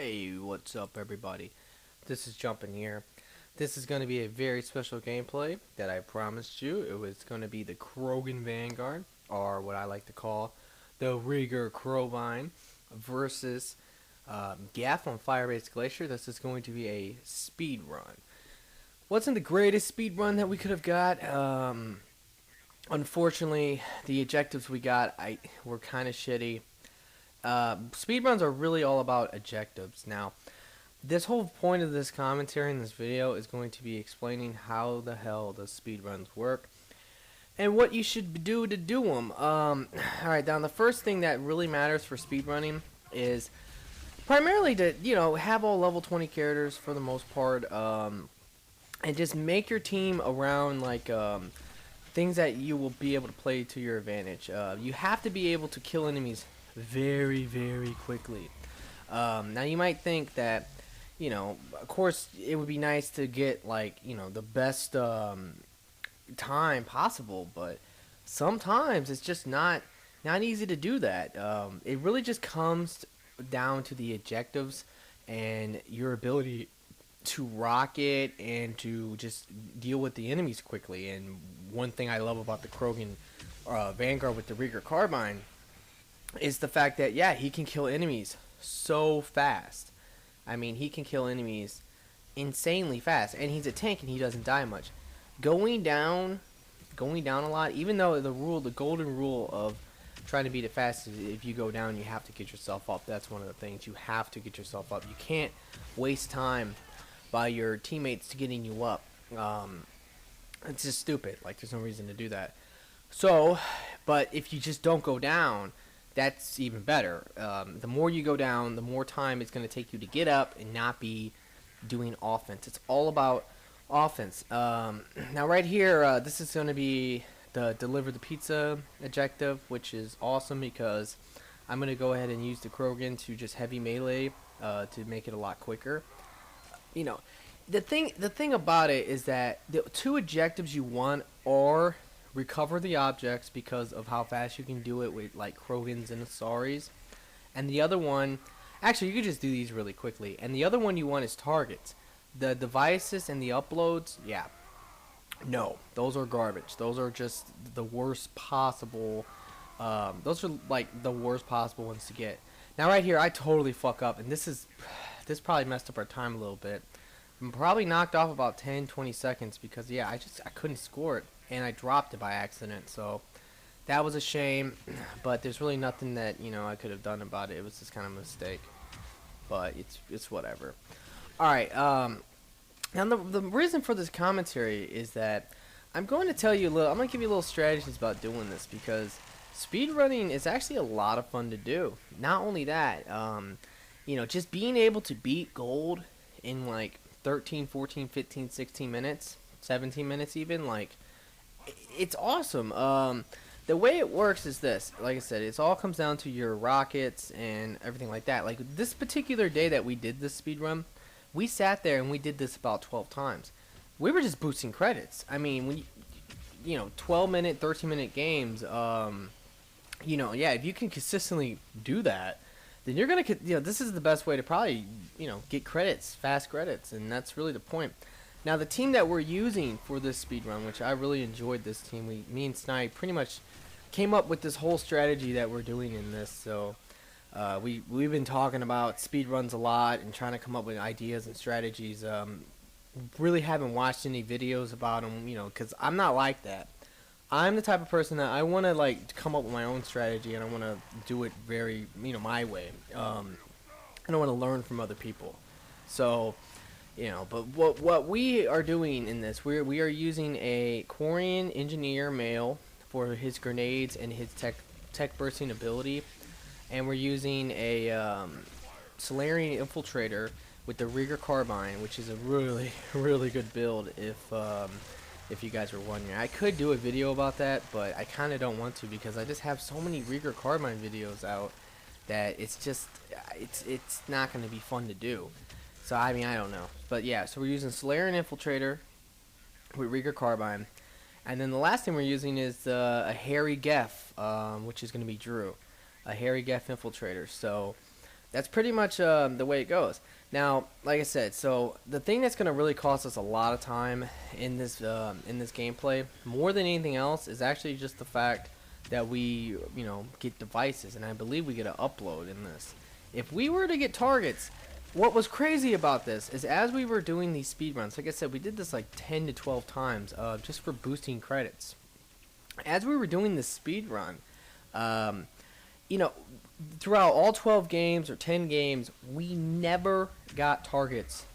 Hey, what's up everybody? This is Jumpin here. This is going to be a very special gameplay that I promised you. It was going to be the Krobine Vanguard, or what I like to call the Reegar Krobine versus Gaff on Fire-Based Glacier. This is going to be a speed run. Wasn't the greatest speed run that we could have got. Unfortunately, the objectives we got were kind of shitty. Speedruns are really all about objectives. Now, this whole point of this commentary in this video is going to be explaining how the hell does speedruns work and what you should do to do them. Alright, now the first thing that really matters for speedrunning is primarily to, have all level 20 characters for the most part, and just make your team around, things that you will be able to play to your advantage. You have to be able to kill enemies very, very quickly. Now you might think that, of course it would be nice to get the best time possible, but sometimes it's just not easy to do that. It really just comes down to the objectives and your ability to rocket and to just deal with the enemies quickly. And one thing I love about the Krobine Vanguard with the Reegar Carbine is the fact that, yeah, he can kill enemies so fast. I mean, he can kill enemies insanely fast, and he's a tank and he doesn't die much. Going down a lot, even though the golden rule of trying to beat it fast is if you go down, you have to get yourself up. That's one of the things. You have to get yourself up. You can't waste time by your teammates getting you up. It's just stupid. There's no reason to do that. So, but if you just don't go down, that's even better. The more you go down, the more time it's going to take you to get up and not be doing offense. It's all about offense. Now right here, this is going to be the deliver the pizza objective, which is awesome because I'm going to go ahead and use the Krobine to just heavy melee to make it a lot quicker. The thing about it is that the two objectives you want are recover the objects because of how fast you can do it with Krogans and Asaris, and the other one, actually you could just do these really quickly, and the other one you want is targets. The devices and the uploads, yeah, no, those are garbage. Those are just the worst possible, those are the worst possible ones to get. Now right here I totally fuck up, and this probably messed up our time a little bit. I'm probably knocked off about 10-20 seconds because, yeah, I couldn't score it, and I dropped it by accident, so that was a shame. But there's really nothing that I could have done about it. It was just kind of a mistake, but it's whatever. All right, now the reason for this commentary is that I'm going to tell you I'm going to give you a little strategies about doing this, because speedrunning is actually a lot of fun to do. Not only that, just being able to beat gold in 13, 14, 15, 16 minutes, 17 minutes even, it's awesome. The way it works is this. Like I said, it all comes down to your rockets and everything like that. This particular day that we did this speed run, we sat there and we did this about 12 times. We were just boosting credits. I mean, when 12-minute, 13-minute games, yeah, if you can consistently do that, then you're gonna this is the best way to probably get credits, fast credits, and that's really the point. Now the team that we're using for this speedrun, which I really enjoyed this team, me and Snipe pretty much came up with this whole strategy that we're doing in this. So we've been talking about speedruns a lot and trying to come up with ideas and strategies. Really haven't watched any videos about them, because I'm not like that. I'm the type of person that I want to come up with my own strategy, and I want to do it very my way. I don't want to learn from other people. So but what we are doing in this, we are using a Quarian engineer male for his grenades and his tech bursting ability, and we're using a Solarian infiltrator with the Reegar Carbine, which is a really really good build. If you guys were wondering, I could do a video about that, but I kind of don't want to because I just have so many Reegar Carbine videos out that it's just it's not going to be fun to do. So I mean, I don't know, but yeah. So we're using Solarian infiltrator with Reegar Carbine, and then the last thing we're using is a Hairy Geff, which is going to be Drew, a Hairy Geff infiltrator. So that's pretty much the way it goes. Now, like I said, so the thing that's going to really cost us a lot of time in this gameplay, more than anything else, is actually just the fact that we, get devices, and I believe we get an upload in this. If we were to get targets, what was crazy about this is as we were doing these speed runs, like I said, we did this like 10 to 12 times just for boosting credits. As we were doing this speed run, throughout all 12 games or 10 games, we never got targets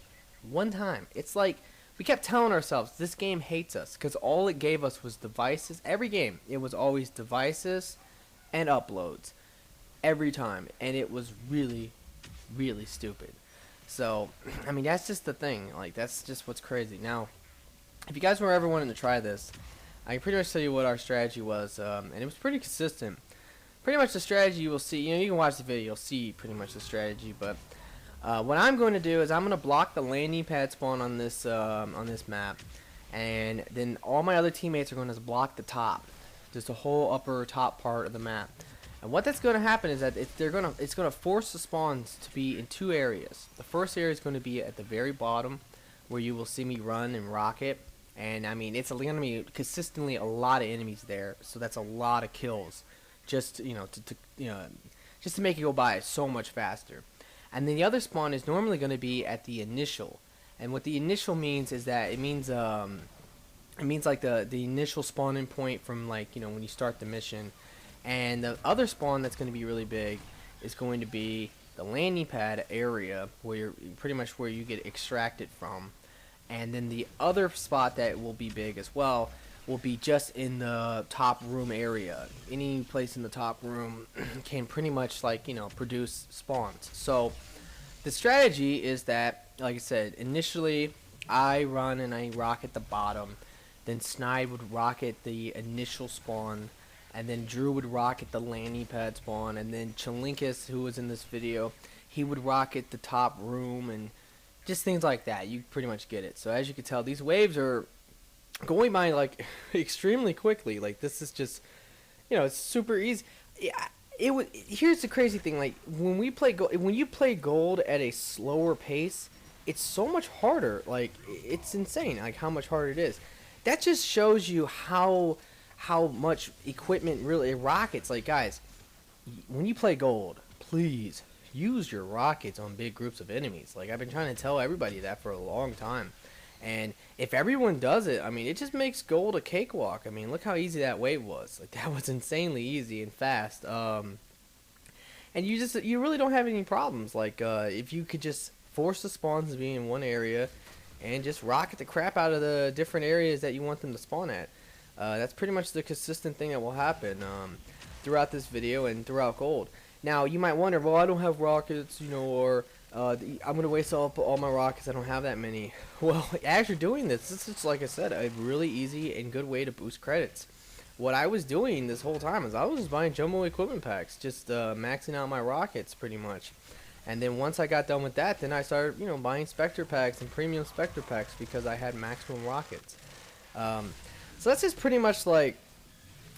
one time. It's like we kept telling ourselves this game hates us because all it gave us was devices. Every game, it was always devices and uploads every time, and it was really, really stupid. So, I mean, that's just the thing. Like, that's just what's crazy. Now, if you guys were ever wanting to try this, I can pretty much tell you what our strategy was, and it was pretty consistent. Pretty much the strategy you will see, you can watch the video, you'll see pretty much the strategy, but what I'm going to do is I'm going to block the landing pad spawn on this map, and then all my other teammates are going to block the top, just the whole upper top part of the map. And what that's going to happen is that it's going to force the spawns to be in two areas. The first area is going to be at the very bottom, where you will see me run and rocket, and I mean it's going to be consistently a lot of enemies there, so that's a lot of kills. Just just to make it go by so much faster. And then the other spawn is normally going to be at the initial. And what the initial means is that it means like the initial spawning point from when you start the mission. And the other spawn that's going to be really big is going to be the landing pad area where you're pretty much where you get extracted from. And then the other spot that will be big as well will be just in the top room area. Any place in the top room can pretty much produce spawns. So the strategy is that, like I said, initially I run and I rocket the bottom, then Snide would rocket the initial spawn, and then Drew would rocket the landing pad spawn, and then Chalinkus, who was in this video, he would rocket the top room, and just things like that. You pretty much get it. So as you can tell, these waves are going by extremely quickly. Like, this is just, it's super easy. Yeah, here's the crazy thing. Like, when you play gold at a slower pace, it's so much harder. Like, it's insane. Like, how much harder it is. That just shows you how much equipment really rockets. Like, guys, when you play gold, please use your rockets on big groups of enemies. Like, I've been trying to tell everybody that for a long time. And if everyone does it, I mean, it just makes gold a cakewalk. I mean, look how easy that wave was. Like, that was insanely easy and fast. And you really don't have any problems. Like, if you could just force the spawns to be in one area and just rocket the crap out of the different areas that you want them to spawn at. That's pretty much the consistent thing that will happen throughout this video and throughout gold. Now, you might wonder, well, I don't have rockets, or I'm going to waste all my rockets. I don't have that many. Well, as you're doing this is, like I said, a really easy and good way to boost credits. What I was doing this whole time is I was just buying jumbo equipment packs, just maxing out my rockets pretty much. And then once I got done with that, then I started, buying Spectre packs and premium Spectre packs because I had maximum rockets. So that's just pretty much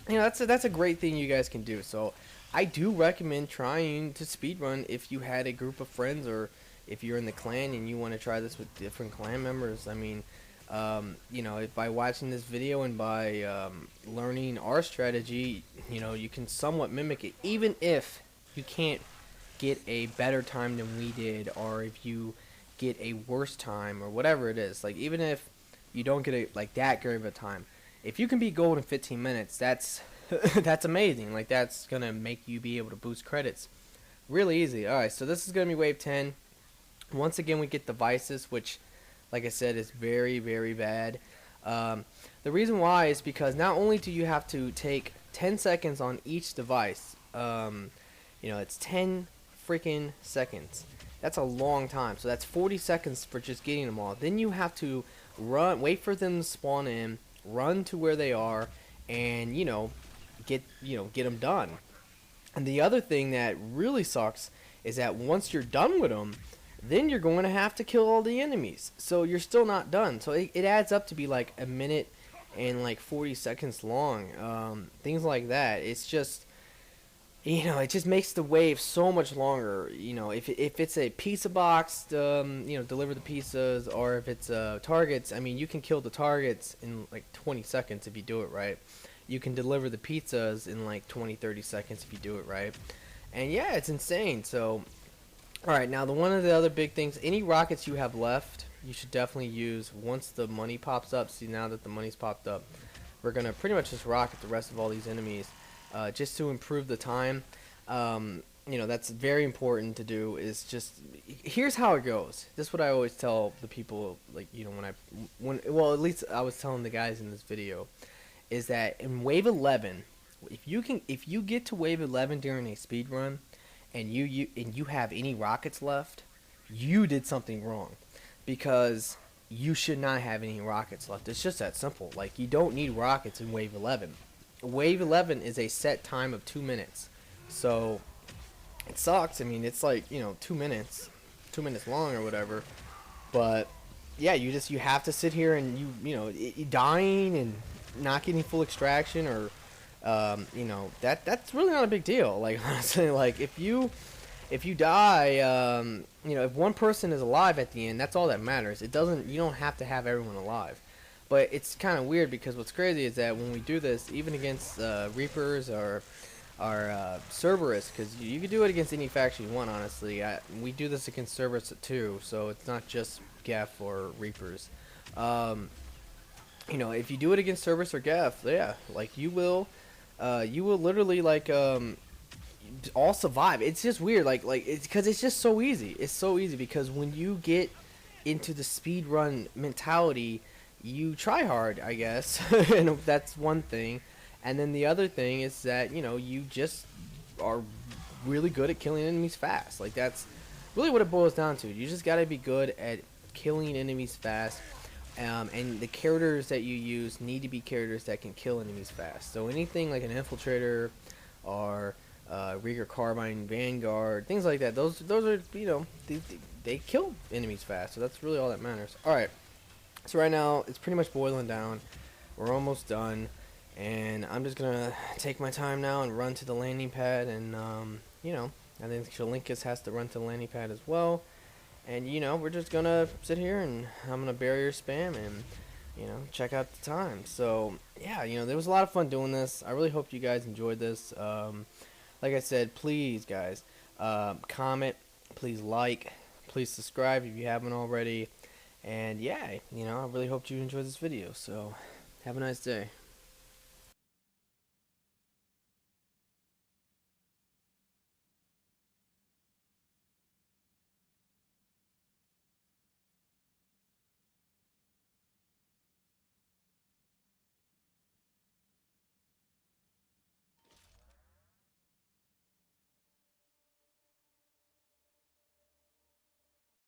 that's a great thing you guys can do. So I do recommend trying to speedrun if you had a group of friends, or if you're in the clan and you want to try this with different clan members. I mean, by watching this video and by learning our strategy, you can somewhat mimic it, even if you can't get a better time than we did, or if you get a worse time, or whatever it is. Like, even if you don't get that great of a time, if you can beat gold in 15 minutes, that's that's amazing. Like, that's gonna make you be able to boost credits really easy. Alright, so this is gonna be wave 10. Once again, we get devices, which, like I said, is very, very bad. The reason why is because not only do you have to take 10 seconds on each device, it's 10 freaking seconds. That's a long time. So that's 40 seconds for just getting them all. Then you have to wait for them to spawn in, run to where they are, and get them done. And the other thing that really sucks is that once you're done with them, then you're going to have to kill all the enemies. So you're still not done. So it adds up to be like a minute and 40 seconds long. Things like that. It's just, it just makes the wave so much longer. If it's a pizza box, deliver the pizzas, or if it's targets, I mean, you can kill the targets in like 20 seconds if you do it right. You can deliver the pizzas in like 20-30 seconds if you do it right. And yeah, it's insane. So, alright, now one of the other big things, any rockets you have left, you should definitely use once the money pops up. See, now that the money's popped up, we're going to pretty much just rocket the rest of all these enemies. Just to improve the time. That's very important to do. Is just, here's how it goes. This is what I always tell the people, like, at least I was telling the guys in this video, is that in wave 11, if you get to wave 11 during a speed run, and you have any rockets left, you did something wrong, because you should not have any rockets left. It's just that simple. Like, you don't need rockets in wave 11. Wave 11 is a set time of 2 minutes, so it sucks. I mean, it's like 2 minutes long or whatever. But yeah, you have to sit here and you dying and not getting full extraction, or that's really not a big deal. Like, honestly, like if you die, if one person is alive at the end, that's all that matters. You don't have to have everyone alive. But it's kind of weird, because what's crazy is that when we do this, even against Reapers or Cerberus, because you can do it against any faction you want, honestly. We do this against Cerberus too, so it's not just Geth or Reapers. If you do it against Cerberus or Geth, yeah, like you will literally like all survive. It's just weird, like it's because it's just so easy. It's so easy because when you get into the speed run mentality, you try hard, I guess. And that's one thing. And then the other thing is that, you just are really good at killing enemies fast. Like, that's really what it boils down to. You just gotta be good at killing enemies fast. And the characters that you use need to be characters that can kill enemies fast. So anything like an Infiltrator or Reegar, Krobine, Vanguard, things like that, those are, they kill enemies fast. So that's really all that matters. Alright. So right now, it's pretty much boiling down. We're almost done. And I'm just going to take my time now and run to the landing pad. And, I think Shalinkus has to run to the landing pad as well. And, we're just going to sit here and I'm going to barrier spam and, check out the time. So, yeah, there was a lot of fun doing this. I really hope you guys enjoyed this. Like I said, please, guys, comment, please like, please subscribe if you haven't already. And yeah, I really hope you enjoyed this video. So have a nice day.